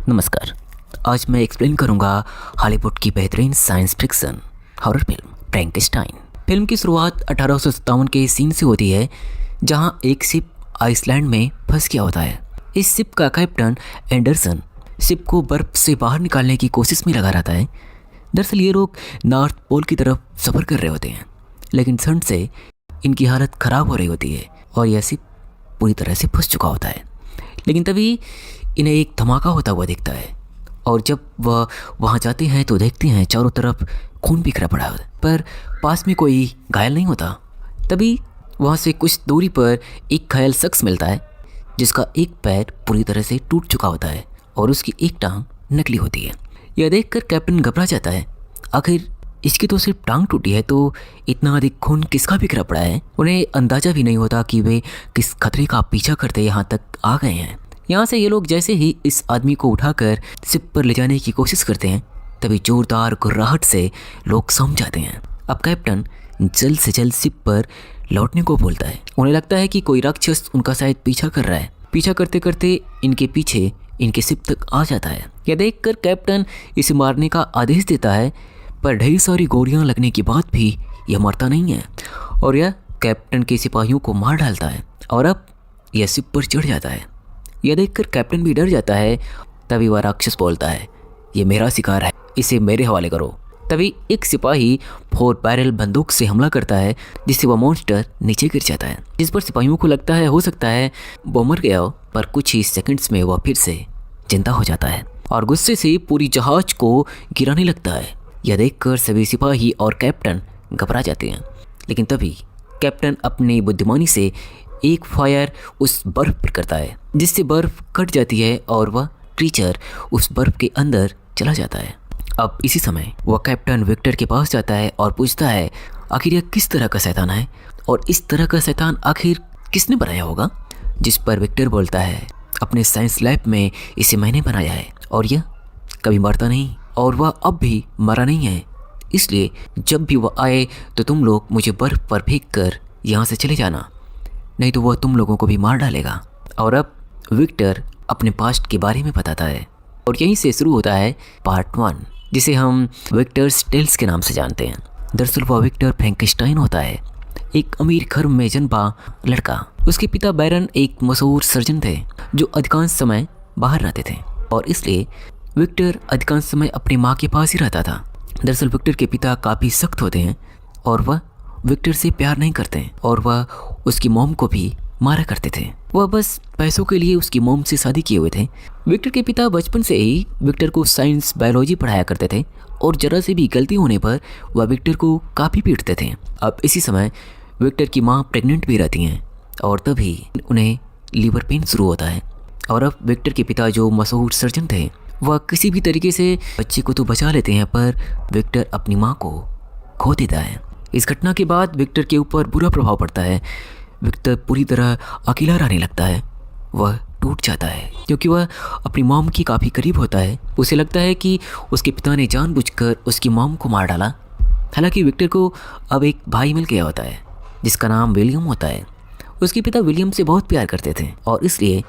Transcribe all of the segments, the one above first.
नमस्कार। आज मैं एक्सप्लेन करूंगा हॉलीवुड की बेहतरीन science fiction horror film Frankenstein. Film की शुरुआत 1857 के सीन से होती है, जहां एक शिप आइसलैंड में फंस गया होता है। इस शिप का कैप्टन एंडरसन शिप को बर्फ से बाहर निकालने की कोशिश में लगा रहता है। दरअसल ये लोग नॉर्थ पोल की तरफ सफ़र कर रहे होते हैं, लेकिन ठंड से इनकी हालत ख़राब हो रही होती है और यह शिप पूरी तरह से फंस चुका होता है। लेकिन तभी इन्हें एक धमाका होता हुआ दिखता है और जब वह वहाँ जाते हैं तो देखते हैं चारों तरफ खून बिखरा पड़ा है, पर पास में कोई घायल नहीं होता। तभी वहाँ से कुछ दूरी पर एक घायल शख्स मिलता है, जिसका एक पैर पूरी तरह से टूट चुका होता है और उसकी एक टांग नकली होती है। यह देखकर कैप्टन घबरा जाता है। आखिर इसकी तो सिर्फ टांग टूटी है, तो इतना अधिक खून किसका बिखरा पड़ा है? उन्हें अंदाज़ा भी नहीं होता कि वे किस खतरे का पीछा करते यहाँ तक आ गए हैं। यहाँ से ये लोग जैसे ही इस आदमी को उठाकर शिप पर ले जाने की कोशिश करते हैं, तभी जोरदार गुर्राहट से लोग सम जाते हैं। अब कैप्टन जल्द से जल्द शिप पर लौटने को बोलता है। उन्हें लगता है कि कोई राक्षस उनका शायद पीछा कर रहा है। पीछा करते करते इनके पीछे इनके शिप तक आ जाता है। यह देखकर कैप्टन इसे मारने का आदेश देता है, पर ढेर सारी गोलियां लगने के बाद भी यह मरता नहीं है और यह कैप्टन के सिपाहियों को मार डालता है और अब यह शिप पर चढ़ जाता है। यह देखकर कैप्टन भी डर जाता है। तभी वह राक्षस बोलता है, ये मेरा शिकार है, इसे मेरे हवाले करो। तभी एक सिपाही 4 बैरल बंदूक से हमला करता है, जिससे वह मॉन्स्टर नीचे गिर जाता है, जिस पर सिपाहियों को लगता है हो सकता है वो मर गया हो, पर कुछ ही सेकंड्स में वह फिर से जिंदा हो जाता है और गुस्से से पूरी जहाज को गिराने लगता है। यह देखकर सभी सिपाही और कैप्टन घबरा जाते हैं, लेकिन तभी कैप्टन अपनी बुद्धिमानी से एक फायर उस बर्फ पर करता है, जिससे बर्फ कट जाती है और वह क्रीचर उस बर्फ के अंदर चला जाता है। अब इसी समय वह कैप्टन विक्टर के पास जाता है और पूछता है आखिर यह किस तरह का शैतान है और इस तरह का शैतान आखिर किसने बनाया होगा? जिस पर विक्टर बोलता है, अपने साइंस लैब में इसे मैंने बनाया है और यह कभी मरता नहीं और वह अब भी मरा नहीं है, इसलिए जब भी वह आए तो तुम लोग मुझे बर्फ पर फेंक कर यहाँ से चले जाना, नहीं तो वह तुम लोगों को भी मार डालेगा। और अब विक्टर अपने पास्ट के बारे में बताता है और यहीं से शुरू होता है पार्ट 1, जिसे हम विक्टर्स टेल्स के नाम से जानते हैं। दरअसल वह विक्टर फ्रैंकेनस्टाइन होता है, एक अमीर घर में जन्मा लड़का। उसके पिता बैरन एक मशहूर सर्जन थे जो अधिकांश समय बाहर रहते थे और इसलिए विक्टर अधिकांश समय अपनी माँ के पास ही रहता था। दरअसल विक्टर के पिता काफ़ी सख्त होते हैं और वह विक्टर से प्यार नहीं करते और वह उसकी मॉम को भी मारा करते थे। वह बस पैसों के लिए उसकी मॉम से शादी किए हुए थे। विक्टर के पिता बचपन से ही विक्टर को साइंस बायोलॉजी पढ़ाया करते थे और जरा से भी गलती होने पर वह विक्टर को काफ़ी पीटते थे। अब इसी समय विक्टर की माँ प्रेग्नेंट भी रहती हैं और तभी उन्हें लीवर पेन शुरू होता है और अब विक्टर के पिता जो मशहूर सर्जन थे, वह किसी भी तरीके से बच्चे को तो बचा लेते हैं, पर विक्टर अपनी माँ को खो देता है। इस घटना के बाद विक्टर के ऊपर बुरा प्रभाव पड़ता है। विक्टर पूरी तरह अकेला रहने लगता है। वह टूट जाता है क्योंकि वह अपनी मॉम की काफ़ी करीब होता है। उसे लगता है कि उसके पिता ने जानबूझकर उसकी मॉम को मार डाला। हालांकि विक्टर को अब एक भाई मिल गया होता है जिसका नाम विलियम होता है। उसके पिता विलियम से बहुत प्यार करते थे और इसलिए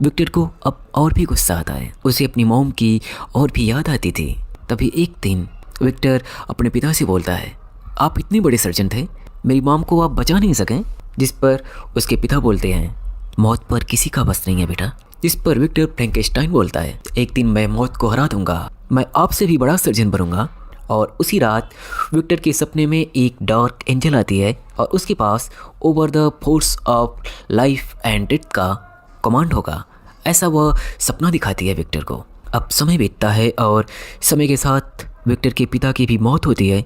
विक्टर को अब और भी गुस्सा आता है। उसे अपनी मॉम की और भी याद आती थी। तभी एक दिन विक्टर अपने पिता से बोलता है, आप इतने बड़े सर्जन थे, मेरी मॉम को आप बचा नहीं सकें? जिस पर उसके पिता बोलते हैं, मौत पर किसी का बस नहीं है बेटा। जिस पर विक्टर फ्रैंकेनस्टाइन बोलता है, एक दिन मैं मौत को हरा दूंगा, मैं आपसे भी बड़ा सर्जन बनूंगा। और उसी रात विक्टर के सपने में एक डार्क एंजल आती है और उसके पास over the force of life and death का कमांड होगा, ऐसा वह सपना दिखाती है विक्टर को। अब समय बीतता है और समय के साथ विक्टर के पिता की भी मौत होती है।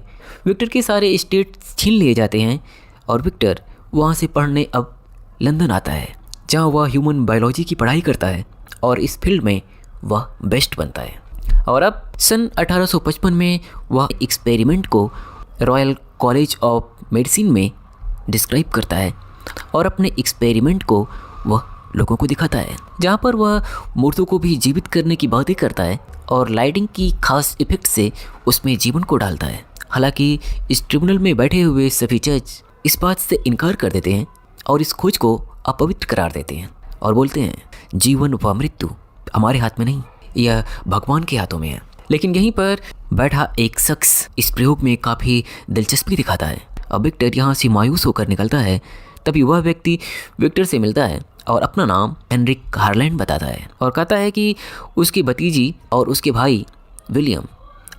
विक्टर के सारे एस्टेट छीन लिए जाते हैं और विक्टर वहाँ से पढ़ने अब लंदन आता है, जहाँ वह ह्यूमन बायोलॉजी की पढ़ाई करता है और इस फील्ड में वह बेस्ट बनता है। और अब सन 1855 में वह एक्सपेरिमेंट को रॉयल कॉलेज ऑफ मेडिसिन में डिस्क्राइब करता है और अपने एक्सपेरिमेंट को वह लोगों को दिखाता है, जहाँ पर वह मुर्दों को भी जीवित करने की बातें करता है और लाइटिंग की खास इफेक्ट से उसमें जीवन को डालता है। हालांकि इस ट्रिब्यूनल में बैठे हुए सभी जज इस बात से इनकार कर देते हैं और इस खोज को अपवित्र करार देते हैं और बोलते हैं जीवन व मृत्यु हमारे हाथ में नहीं, यह भगवान के हाथों में है। लेकिन यहीं पर बैठा एक शख्स इस प्रयोग में काफ़ी दिलचस्पी दिखाता है। अब विक्टर यहाँ से मायूस होकर निकलता है। तभी वह व्यक्ति विक्टर से मिलता है और अपना नाम हेनरिक हालैंड बताता है और कहता है कि उसकी भतीजी और उसके भाई विलियम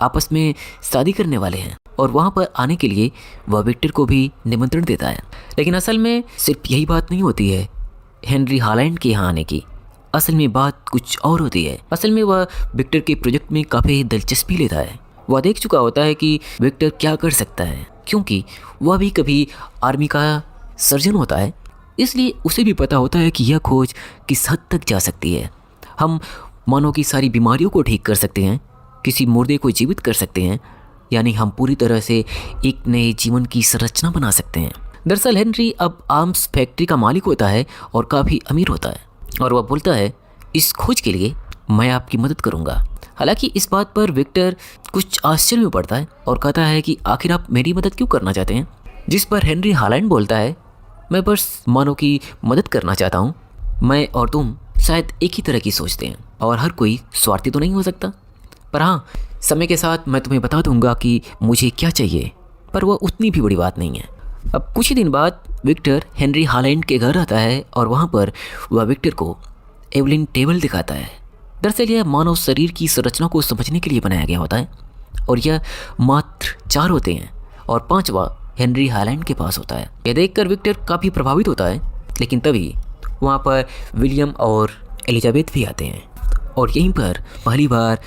आपस में शादी करने वाले हैं और वहाँ पर आने के लिए वह विक्टर को भी निमंत्रण देता है। लेकिन असल में सिर्फ यही बात नहीं होती है हेनरी हालैंड के यहाँ आने की। असल में बात कुछ और होती है। असल में वह विक्टर के प्रोजेक्ट में काफ़ी दिलचस्पी लेता है। वह देख चुका होता है कि विक्टर क्या कर सकता है, क्योंकि वह भी कभी आर्मी का सर्जन होता है, इसलिए उसे भी पता होता है कि यह खोज किस हद तक जा सकती है। हम मानव की सारी बीमारियों को ठीक कर सकते हैं, किसी मुर्दे को जीवित कर सकते हैं, यानी हम पूरी तरह से एक नए जीवन की संरचना बना सकते हैं। दरअसल हेनरी अब आर्म्स फैक्ट्री का मालिक होता है और काफ़ी अमीर होता है और वह बोलता है इस खोज के लिए मैं आपकी मदद करूंगा। हालांकि इस बात पर विक्टर कुछ आश्चर्य में पड़ता है और कहता है कि आखिर आप मेरी मदद क्यों करना चाहते हैं। जिस पर हेनरी हालैंड बोलता है मैं बस मानव की मदद करना चाहता हूँ। मैं और तुम शायद एक ही तरह की सोचते हैं और हर कोई स्वार्थी तो नहीं हो सकता, पर हाँ समय के साथ मैं तुम्हें बता दूंगा कि मुझे क्या चाहिए, पर वह उतनी भी बड़ी बात नहीं है। अब कुछ ही दिन बाद विक्टर हेनरी हालैंड के घर आता है और वहाँ पर वह विक्टर को एवलिन टेबल दिखाता है। दरअसल यह मानव शरीर की संरचना को समझने के लिए बनाया गया होता है और यह मात्र 4 होते हैं और 5वां हेनरी हालैंड के पास होता है। यह देखकर विक्टर काफ़ी प्रभावित होता है। लेकिन तभी वहाँ पर विलियम और एलिजाबेथ भी आते हैं और यहीं पर पहली बार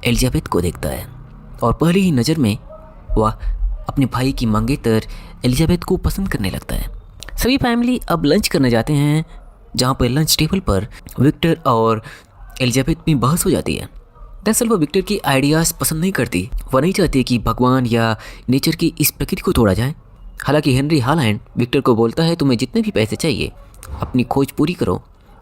एलिजाबेथ को देखता है और पहली ही नज़र में वह अपने भाई की मंगेतर एलिजाबेथ को पसंद करने लगता है। सभी फैमिली अब लंच करने जाते हैं, जहाँ पर लंच टेबल पर विक्टर और एलिजाबेथ में बहस हो जाती है। दरअसल वह विक्टर की आइडियाज़ पसंद नहीं करती। वह नहीं चाहती कि भगवान या नेचर की इस प्रकृति को तोड़ा जाए। हालांकि हेनरी हालैंड विक्टर को बोलता है तुम्हें जितने भी पैसे चाहिए अपनी खोज पूरी करो।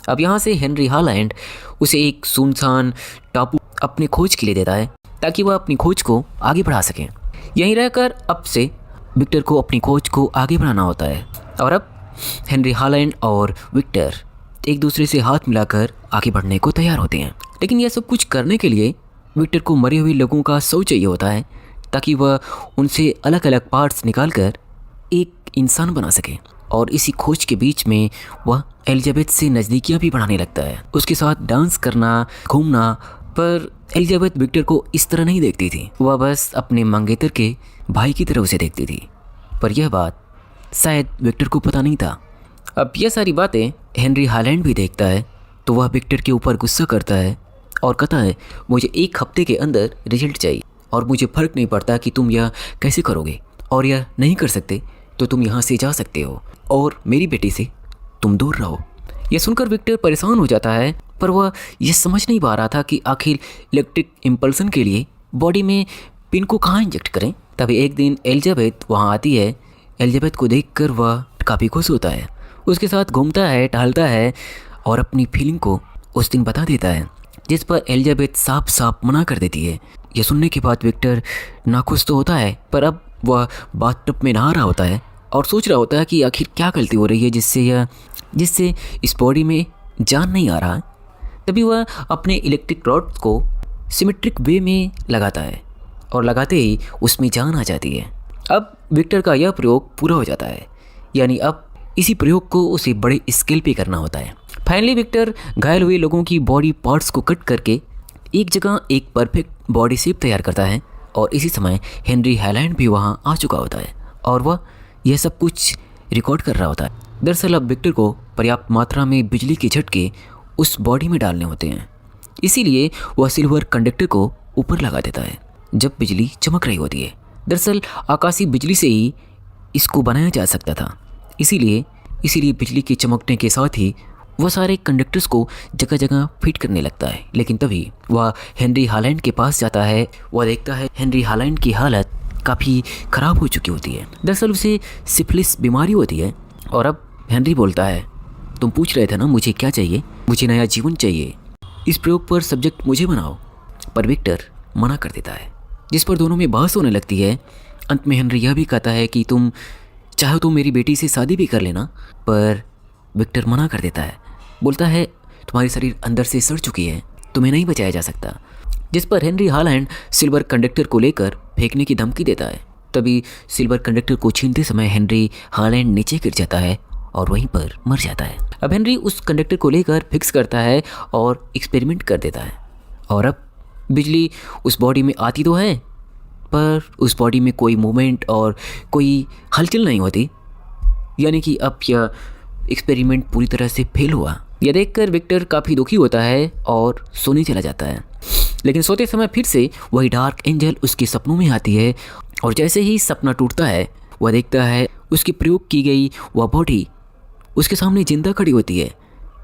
अब यहाँ से हेनरी हालैंड उसे एक सुनसान टापू अपनी खोज के लिए देता है ताकि वह अपनी खोज को आगे बढ़ा सकें। यहीं रहकर अब से विक्टर को अपनी खोज को आगे बढ़ाना होता है और अब हेनरी हालैंड और विक्टर एक दूसरे से हाथ मिलाकर आगे बढ़ने को तैयार होते हैं। लेकिन यह सब कुछ करने के लिए विक्टर को मरे हुए लोगों का शव चाहिए होता है ताकि वह उनसे अलग अलग पार्ट्स निकालकर एक इंसान बना सके। और इसी खोज के बीच में वह एलिजाबेथ से नज़दीकियाँ भी बढ़ाने लगता है, उसके साथ डांस करना, घूमना। पर एलिजाबेथ विक्टर को इस तरह नहीं देखती थी, वह बस अपने मंगेतर के भाई की तरह उसे देखती थी। पर यह बात शायद विक्टर को पता नहीं था। अब यह सारी बातें हेनरी हालैंड भी देखता है तो वह विक्टर के ऊपर गुस्सा करता है और कहता है मुझे 1 हफ्ते के अंदर रिजल्ट चाहिए और मुझे फ़र्क नहीं पड़ता कि तुम यह कैसे करोगे, और यह नहीं कर सकते तो तुम यहाँ से जा सकते हो और मेरी बेटी से तुम दूर रहो। यह सुनकर विक्टर परेशान हो जाता है, पर वह यह समझ नहीं पा रहा था कि आखिर इलेक्ट्रिक इम्पल्सन के लिए बॉडी में पिन को कहाँ इंजेक्ट करें। तभी एक दिन एलिजाबेथ वहाँ आती है। एलिजाबेथ को देखकर वह काफ़ी खुश होता है, उसके साथ घूमता है, टहलता है और अपनी फीलिंग को उस दिन बता देता है, जिस पर एलिजाबेथ साफ साफ मना कर देती है। यह सुनने के बाद विक्टर नाखुश तो होता है, पर अब वह बाथटब में नहा रहा होता है और सोच रहा होता है कि आखिर क्या गलती हो रही है जिससे इस बॉडी में जान नहीं आ रहा। तभी वह अपने इलेक्ट्रिक रॉड को सिमेट्रिक वे में लगाता है और लगाते ही उसमें जान आ जाती है। अब विक्टर का यह प्रयोग पूरा हो जाता है, यानी अब इसी प्रयोग को उसे बड़े स्केल पे करना होता है। फाइनली विक्टर घायल हुए लोगों की बॉडी पार्ट्स को कट करके एक जगह एक परफेक्ट बॉडी शेप तैयार करता है और इसी समय हेनरी हालैंड भी वहाँ आ चुका होता है और वह यह सब कुछ रिकॉर्ड कर रहा होता है। दरअसल अब विक्टर को पर्याप्त मात्रा में बिजली के झटके उस बॉडी में डालने होते हैं, इसीलिए वह सिल्वर कंडक्टर को ऊपर लगा देता है जब बिजली चमक रही होती है। दरअसल आकाशीय बिजली से ही इसको बनाया जा सकता था, इसीलिए बिजली के चमकने के साथ ही वह सारे कंडक्टर्स को जगह जगह फिट करने लगता है। लेकिन तभी वह हेनरी हालैंड के पास जाता है। वह देखता है हेनरी हालैंड की हालत काफ़ी ख़राब हो चुकी होती है। दरअसल उसे सिफिलिस बीमारी होती है और अब हेनरी बोलता है तुम पूछ रहे थे ना मुझे क्या चाहिए, मुझे नया जीवन चाहिए, इस प्रयोग पर सब्जेक्ट मुझे बनाओ। पर विक्टर मना कर देता है, जिस पर दोनों में बहस होने लगती है। अंत में हेनरी यह भी कहता है कि तुम चाहो तो मेरी बेटी से शादी भी कर लेना, पर विक्टर मना कर देता है, बोलता है तुम्हारी शरीर अंदर से सड़ चुकी है, तुम्हें नहीं बचाया जा सकता। जिस पर हेनरी हॉलैंड सिल्वर कंडक्टर को लेकर फेंकने की धमकी देता है। तभी सिल्वर कंडक्टर को छीनते समय हेनरी हॉलैंड नीचे गिर जाता है और वहीं पर मर जाता है। अब हेनरी उस कंडक्टर को लेकर फिक्स करता है और एक्सपेरिमेंट कर देता है और अब बिजली उस बॉडी में आती तो है पर उस बॉडी में कोई मूवमेंट और कोई हलचल नहीं होती, यानी कि अब यह एक्सपेरिमेंट पूरी तरह से फेल हुआ। यह देखकर विक्टर काफ़ी दुखी होता है और सोने चला जाता है। लेकिन सोते समय फिर से वही डार्क एंजल उसके सपनों में आती है और जैसे ही सपना टूटता है वह देखता है उसकी प्रयोग की गई वह बॉडी उसके सामने जिंदा खड़ी होती है।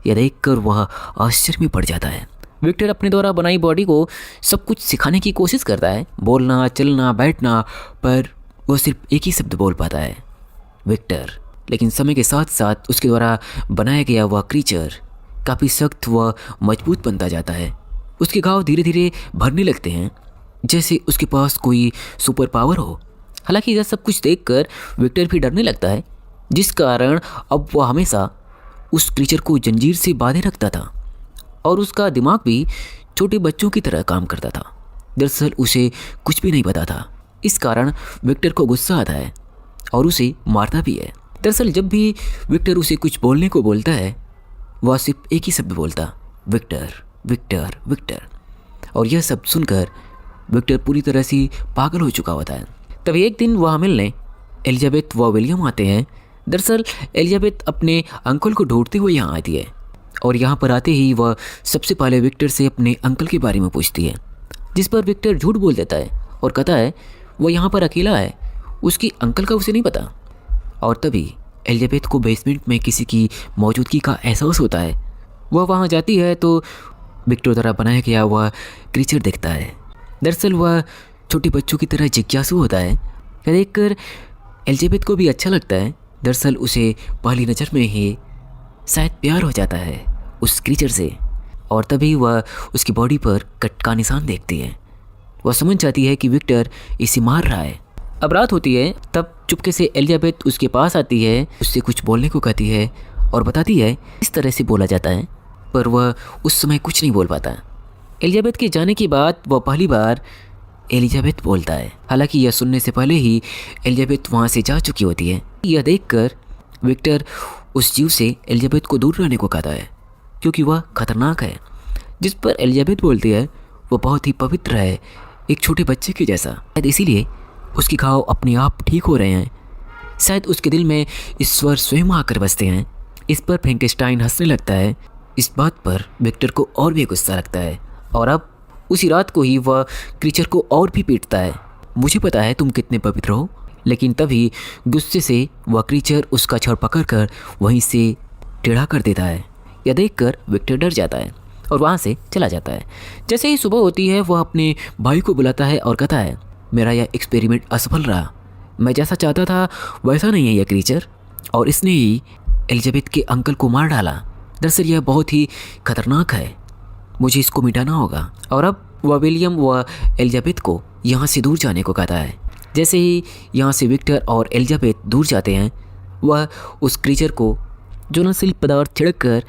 यह देखकर वह आश्चर्य में पड़ जाता है। विक्टर अपने द्वारा बनाई बॉडी को सब कुछ सिखाने की कोशिश करता है, बोलना, चलना, बैठना, पर वह सिर्फ एक ही शब्द बोल पाता है, विक्टर। लेकिन समय के साथ साथ उसके द्वारा बनाया गया वह क्रीचर काफ़ी सख्त व मजबूत बनता जाता है। उसके घाव धीरे धीरे भरने लगते हैं जैसे उसके पास कोई सुपर पावर हो। हालांकि यह सब कुछ देखकर विक्टर भी डरने लगता है, जिस कारण अब वह हमेशा उस क्रीचर को जंजीर से बांधे रखता था और उसका दिमाग भी छोटे बच्चों की तरह काम करता था। दरअसल उसे कुछ भी नहीं पता था। इस कारण विक्टर को गुस्सा आता है और उसे मारता भी है। दरअसल जब भी विक्टर उसे कुछ बोलने को बोलता है वह सिर्फ एक ही शब्द बोलता, विक्टर, विक्टर, विक्टर। और यह सब सुनकर विक्टर पूरी तरह से पागल हो चुका होता है। तभी एक दिन वह मिलने एलिजाबेथ व विलियम आते हैं। दरअसल एलिजाबेथ अपने अंकल को ढूंढते हुए यहाँ आती है और यहाँ पर आते ही वह सबसे पहले विक्टर से अपने अंकल के बारे में पूछती है, जिस पर विक्टर झूठ बोल देता है और कहता है वह यहाँ पर अकेला है, उसकी अंकल का उसे नहीं पता। और तभी एलिजाबेथ को बेसमेंट में किसी की मौजूदगी का एहसास होता है। वह वहाँ जाती है तो विक्टर द्वारा बनाया गया वह क्रीचर दिखता है। दरअसल वह छोटे बच्चों की तरह जिज्ञासु होता है। यह देखकर एलिजाबेथ को भी अच्छा लगता है। दरअसल उसे पहली नज़र में ही शायद प्यार हो जाता है उस क्रीचर से और तभी वह उसकी बॉडी पर कट का निशान देखती है। वह समझ जाती है कि विक्टर इसे मार रहा है। अब रात होती है, तब चुपके से एलिजाबेथ उसके पास आती है, उससे कुछ बोलने को कहती है और बताती है इस तरह से बोला जाता है, पर वह उस समय कुछ नहीं बोल पाता। एलिजाबेथ के जाने के बाद वह पहली बार एलिजाबेथ बोलता है। हालांकि यह सुनने से पहले ही एलिजाबेथ वहाँ से जा चुकी होती है। यह देखकर विक्टर उस जीव से एलिजाबेथ को दूर रहने को कहता है क्योंकि वह खतरनाक है। जिस पर एलिजाबेथ बोलती है वह बहुत ही पवित्र है, एक छोटे बच्चे के जैसा। शायद इसीलिए उसके घाव अपने आप ठीक हो रहे हैं। शायद उसके दिल में ईश्वर स्वयं आकर बसते हैं। इस पर फ्रैंकेनस्टाइन हंसने लगता है। इस बात पर विक्टर को और भी गुस्सा लगता है और अब उसी रात को ही वह क्रीचर को और भी पीटता है। मुझे पता है तुम कितने पवित्र हो। लेकिन तभी गुस्से से वह क्रीचर उसका छड़ पकड़कर वहीं से टेढ़ा कर देता है। यह देखकर विक्टर डर जाता है और वहाँ से चला जाता है। जैसे ही सुबह होती है वह अपने भाई को बुलाता है और कहता है मेरा यह एक्सपेरिमेंट असफल रहा। मैं जैसा चाहता था वैसा नहीं है यह क्रीचर और इसने ही एलिजाबेथ के अंकल को मार डाला। दरअसल यह बहुत ही खतरनाक है, मुझे इसको मिटाना होगा। और अब वह विलियम व एलिजाबेथ को यहाँ से दूर जाने को कहता है। जैसे ही यहाँ से विक्टर और एलिजाबेथ दूर जाते हैं वह उस क्रीचर को ज्वलनशील पदार्थ छिड़क कर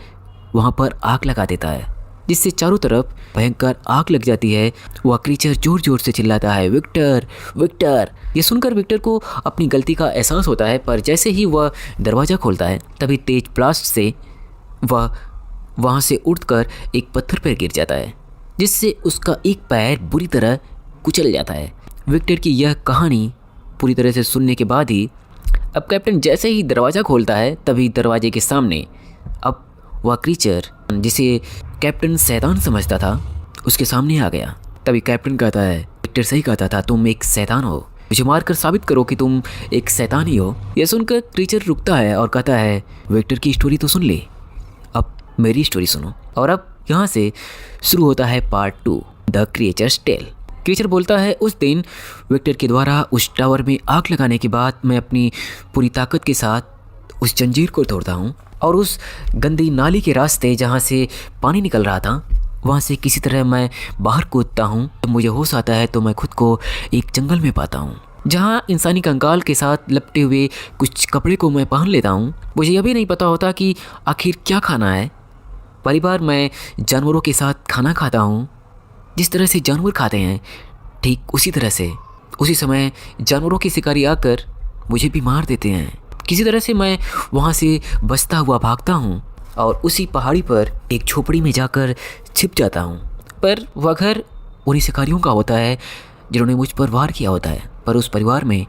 वहाँ पर आग लगा देता है, जिससे चारों तरफ भयंकर आग लग जाती है। वह क्रीचर जोर जोर से चिल्लाता है विक्टर, विक्टर। ये सुनकर विक्टर को अपनी गलती का एहसास होता है, पर जैसे ही वह दरवाज़ा खोलता है तभी तेज ब्लास्ट से वह वहाँ से उड़कर एक पत्थर पर गिर जाता है, जिससे उसका एक पैर बुरी तरह कुचल जाता है। विक्टर की यह कहानी पूरी तरह से सुनने के बाद ही अब कैप्टन जैसे ही दरवाज़ा खोलता है तभी दरवाजे के सामने अब वह क्रीचर जिसे कैप्टन शैतान समझता था उसके सामने आ गया। तभी कैप्टन कहता है विक्टर सही कहता था, तुम एक शैतान हो, मुझे मारकर साबित करो कि तुम एक शैतान ही हो। यह सुनकर क्रीचर रुकता है और कहता है विक्टर की स्टोरी तो सुन ले, अब मेरी स्टोरी सुनो। और अब यहाँ से शुरू होता है part 2, the creature's tale. Creature बोलता है उस दिन विक्टर के द्वारा उस टावर में आग लगाने के बाद मैं अपनी पूरी ताकत के साथ उस जंजीर को तोड़ता हूँ और उस गंदी नाली के रास्ते जहाँ से पानी निकल रहा था वहाँ से किसी तरह मैं बाहर कूदता हूँ। जब मुझे होश आता है तो मैं खुद को एक जंगल में पाता हूँ जहाँ इंसानी कंकाल के साथ लपटे हुए कुछ कपड़े को मैं पहन लेता हूँ। मुझे यह भी नहीं पता होता कि आखिर क्या खाना है। पहली बार मैं जानवरों के साथ खाना खाता हूँ जिस तरह से जानवर खाते हैं ठीक उसी तरह से उसी समय जानवरों के शिकारी आकर मुझे भी मार देते हैं। किसी तरह से मैं वहाँ से बचता हुआ भागता हूँ और उसी पहाड़ी पर एक झोपड़ी में जाकर छिप जाता हूँ। पर वह घर उन्हीं शिकारियों का होता है जिन्होंने मुझ पर वार किया होता है। पर उस परिवार में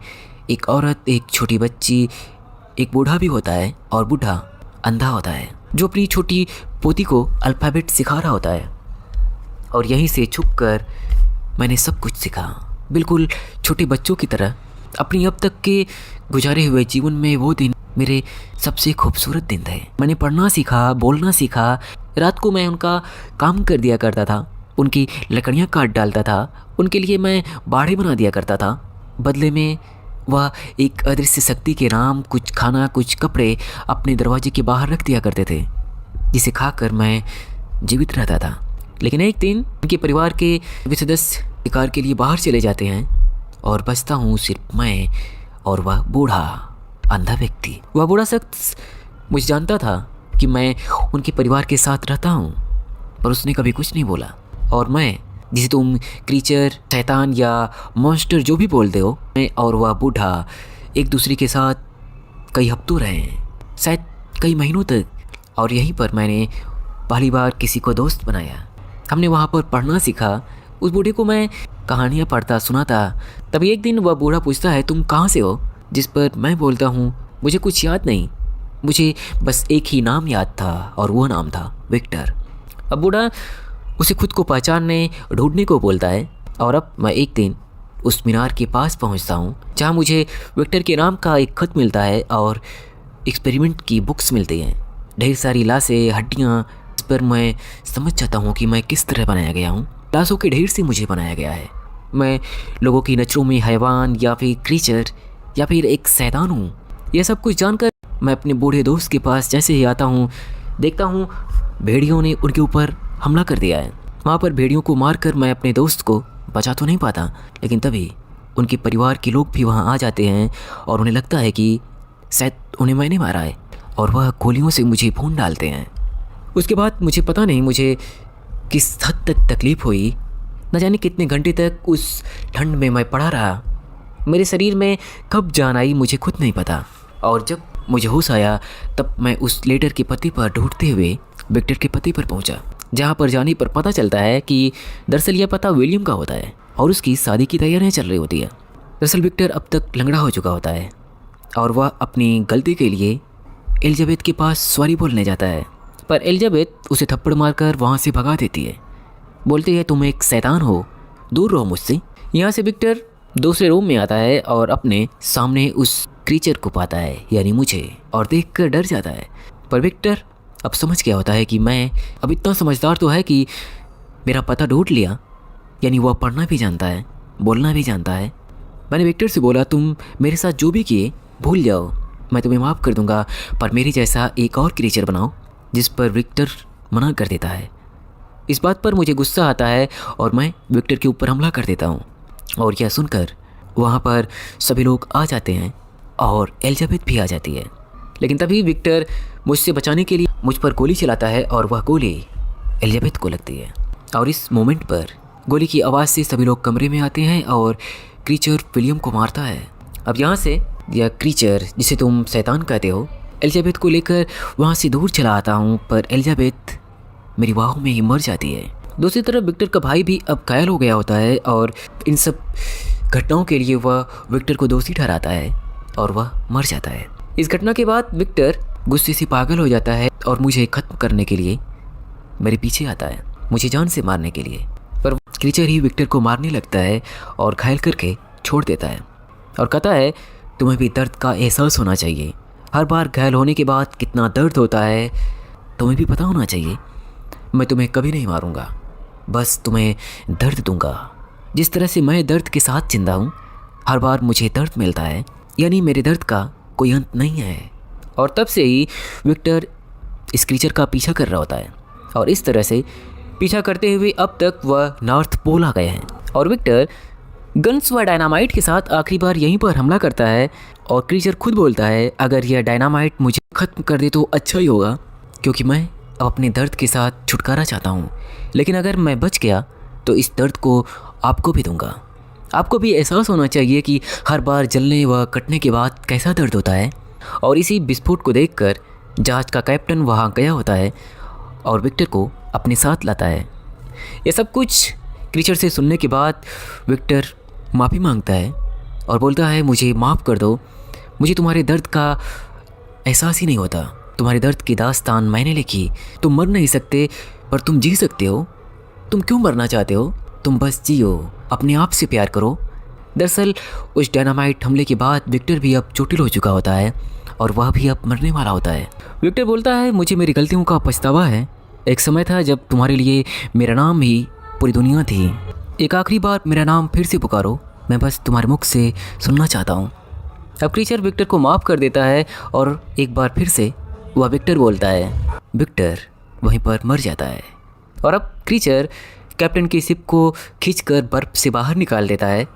एक औरत, एक छोटी बच्ची, एक बूढ़ा भी होता है और बूढ़ा अंधा होता है जो अपनी छोटी पोती को अल्फ़ाबेट सिखा रहा होता है। और यहीं से छुपकर मैंने सब कुछ सीखा, बिल्कुल छोटे बच्चों की तरह। अपनी अब तक के गुजारे हुए जीवन में वो दिन मेरे सबसे खूबसूरत दिन थे। मैंने पढ़ना सीखा, बोलना सीखा। रात को मैं उनका काम कर दिया करता था, उनकी लकड़ियाँ काट डालता था, उनके लिए मैं बाड़े बना दिया करता था। बदले में वह एक अदृश्य शक्ति के नाम कुछ खाना, कुछ कपड़े अपने दरवाजे के बाहर रख दिया करते थे, जिसे खाकर मैं जीवित रहता था। लेकिन एक दिन उनके परिवार के सभी सदस्य शिकार के लिए बाहर चले जाते हैं और बचता हूँ सिर्फ मैं और वह बूढ़ा अंधा व्यक्ति। वह बूढ़ा शख्स मुझे जानता था कि मैं उनके परिवार के साथ रहता हूँ, पर उसने कभी कुछ नहीं बोला। और मैं, जिसे तुम क्रीचर, शैतान या मॉन्स्टर जो भी बोलते हो, मैं और वह बूढ़ा एक दूसरे के साथ कई हफ्तों रहे हैं, शायद कई महीनों तक। और यहीं पर मैंने पहली बार किसी को दोस्त बनाया। हमने वहाँ पर पढ़ना सीखा। उस बूढ़े को मैं कहानियाँ पढ़ता सुनाता। तभी एक दिन वह बूढ़ा पूछता है, तुम कहाँ से हो? जिस पर मैं बोलता हूँ, मुझे कुछ याद नहीं, मुझे बस एक ही नाम याद था और वो नाम था विक्टर। अब बूढ़ा उसे खुद को पहचानने, ढूंढने को बोलता है। और अब मैं एक दिन उस मीनार के पास पहुँचता हूँ जहाँ मुझे विक्टर के नाम का एक खत मिलता है और एक्सपेरिमेंट की बुक्स मिलती हैं। ढेर सारी लाशें, हड्डियाँ। इस पर मैं समझ जाता हूँ कि मैं किस तरह बनाया गया हूँ। लाशों के ढेर से मुझे बनाया गया है। मैं लोगों की नज़रों में हैवान या फिर क्रीचर या फिर एक शैतान हूँ। यह सब कुछ जानकर मैं अपने बूढ़े दोस्त के पास जैसे ही आता हूँ, देखता हूँ भेड़ियों ने उनके ऊपर हमला कर दिया है। वहाँ पर भेड़ियों को मारकर मैं अपने दोस्त को बचा तो नहीं पाता, लेकिन तभी उनके परिवार के लोग भी वहाँ आ जाते हैं और उन्हें लगता है कि शायद उन्हें मैंने मारा है और वह गोलियों से मुझे भून डालते हैं। उसके बाद मुझे पता नहीं मुझे किस हद तक तकलीफ़ हुई। न जाने कितने घंटे तक उस ठंड में मैं पड़ा रहा। मेरे शरीर में कब जान आई मुझे खुद नहीं पता। और जब मुझे होश आया तब मैं उस लेटर के पते पर ढूंढते हुए विक्टर के पते पर पहुंचा, जहां पर जाने पर पता चलता है कि दरअसल यह पता विलियम का होता है और उसकी शादी की तैयारियां चल रही होती है। दरअसल विक्टर अब तक लंगड़ा हो चुका होता है और वह अपनी गलती के लिए एलिजाबेथ के पास सॉरी बोलने जाता है, पर एलिजाबेथ उसे थप्पड़ मारकर वहाँ से भगा देती है। बोलती है, तुम एक शैतान हो, दूर रहो मुझसे। यहाँ से विक्टर दूसरे रूम में आता है और अपने सामने उस क्रीचर को पाता है, यानी मुझे, और देखकर डर जाता है। पर विक्टर अब समझ गया होता है कि मैं अब इतना समझदार तो है कि मेरा पता ढूंढ लिया, यानी वह पढ़ना भी जानता है, बोलना भी जानता है। मैंने विक्टर से बोला, तुम मेरे साथ जो भी किए भूल जाओ, मैं तुम्हें माफ़ कर दूंगा, पर मेरे जैसा एक और क्रीचर बनाओ। जिस पर विक्टर मना कर देता है। इस बात पर मुझे गुस्सा आता है और मैं विक्टर के ऊपर हमला कर देता हूँ। और यह सुनकर वहाँ पर सभी लोग आ जाते हैं और एलिजाबेथ भी आ जाती है। लेकिन तभी विक्टर मुझसे बचाने के लिए मुझ पर गोली चलाता है और वह गोली एलिजाबेथ को लगती है। और इस मोमेंट पर गोली की आवाज़ से सभी लोग कमरे में आते हैं और क्रीचर विलियम को मारता है। अब यहाँ से यह क्रीचर, जिसे तुम शैतान कहते हो, एलिजाबेथ को लेकर वहाँ से दूर चला आता हूँ, पर एलिजाबेथ मेरी बाहों में ही मर जाती है। दूसरी तरफ विक्टर का भाई भी अब घायल हो गया होता है और इन सब घटनाओं के लिए वह विक्टर को दोषी ठहराता है और वह मर जाता है। इस घटना के बाद विक्टर गुस्से से पागल हो जाता है और मुझे खत्म करने के लिए मेरे पीछे आता है, मुझे जान से मारने के लिए। पर क्रीचर ही विक्टर को मारने लगता है और घायल करके छोड़ देता है और कहता है, तुम्हें भी दर्द का एहसास होना चाहिए। हर बार घायल होने के बाद कितना दर्द होता है तुम्हें भी पता होना चाहिए। मैं तुम्हें कभी नहीं मारूंगा, बस तुम्हें दर्द दूंगा। जिस तरह से मैं दर्द के साथ जिंदा हूँ, हर बार मुझे दर्द मिलता है, यानी मेरे दर्द का कोई अंत नहीं है। और तब से ही विक्टर इस क्रीचर का पीछा कर रहा होता है और इस तरह से पीछा करते हुए अब तक वह नॉर्थ पोल आ गए हैं। और विक्टर गन्स व डायनामाइट के साथ आखिरी बार यहीं पर हमला करता है और क्रीचर खुद बोलता है, अगर यह डायनामाइट मुझे ख़त्म कर दे तो अच्छा ही होगा, क्योंकि मैं अब अपने दर्द के साथ छुटकारा चाहता हूँ। लेकिन अगर मैं बच गया तो इस दर्द को आपको भी दूंगा। आपको भी एहसास होना चाहिए कि हर बार जलने व कटने के बाद कैसा दर्द होता है। और इसी विस्फोट को देखकर जहाज का कैप्टन वहाँ गया होता है और विक्टर को अपने साथ लाता है। ये सब कुछ क्रीचर से सुनने के बाद विक्टर माफ़ी मांगता है और बोलता है, मुझे माफ़ कर दो, मुझे तुम्हारे दर्द का एहसास ही नहीं होता। तुम्हारे दर्द की दास्तान मैंने लिखी। तुम मर नहीं सकते पर तुम जी सकते हो। तुम क्यों मरना चाहते हो? तुम बस जियो, अपने आप से प्यार करो। दरअसल उस डायनामाइट हमले के बाद विक्टर भी अब चोटिल हो चुका होता है और वह भी अब मरने वाला होता है। विक्टर बोलता है, मुझे मेरी गलतियों का पछतावा है। एक समय था जब तुम्हारे लिए मेरा नाम ही पूरी दुनिया थी। एक आखिरी बार मेरा नाम फिर से पुकारो, मैं बस तुम्हारे मुख से सुनना चाहता हूँ। अब क्रीचर विक्टर को माफ़ कर देता है और एक बार फिर से वह विक्टर बोलता है। विक्टर वहीं पर मर जाता है और अब क्रीचर कैप्टन की शिप को खींचकर बर्फ से बाहर निकाल देता है